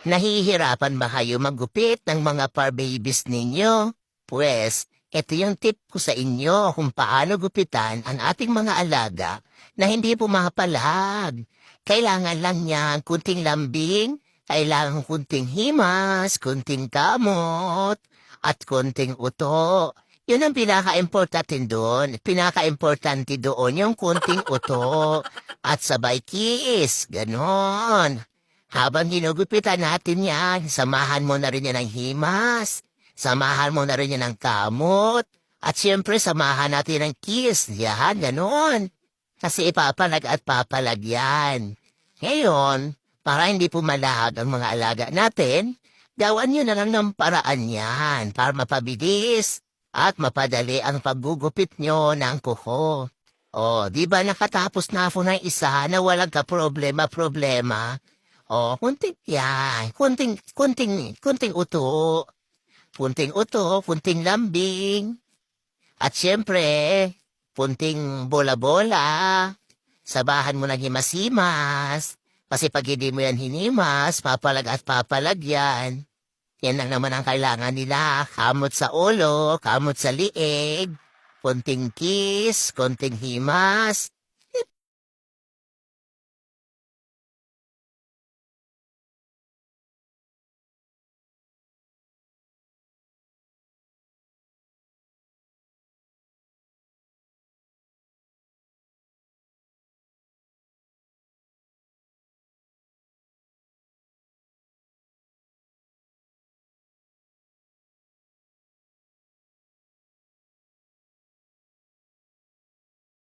Nahihirapan ba kayo maggupit ng mga fur babies ninyo? Pues, ito yung tip ko sa inyo kung paano gupitan ang ating mga alaga na hindi pumapalag. Kailangan lang niya kunting lambing, kailangan kunting himas, kunting kamot, at kunting uto. Yun ang pinaka-importante doon. Pinaka-importante doon yung kunting uto at sabay kiss. Ganon. Habang ginugupitan natin yan, samahan mo na rin yan ng himas, samahan mo na rin yan ng kamot, at siyempre samahan natin ng kiss. Yan, ganon. Kasi ipapalag at papalag yan. Ngayon, para hindi pumalahag ang mga alaga natin, gawan nyo na lang ng paraan yan para mapabilis at mapadali ang paggugupit nyo ng kuko. O, di ba nakatapos na ako ng isa na walang ka-problema-problema? Oh, kunting yan. Kunting uto. Kunting uto, kunting lambing. At siyempre, kunting bola-bola. Sabahan mo ng himas-himas. Kasi pag hindi mo yan hinimas, papalag at papalag yan. Yan lang naman ang kailangan nila. Kamot sa ulo, kamot sa liig. Kunting kiss, kunting himas.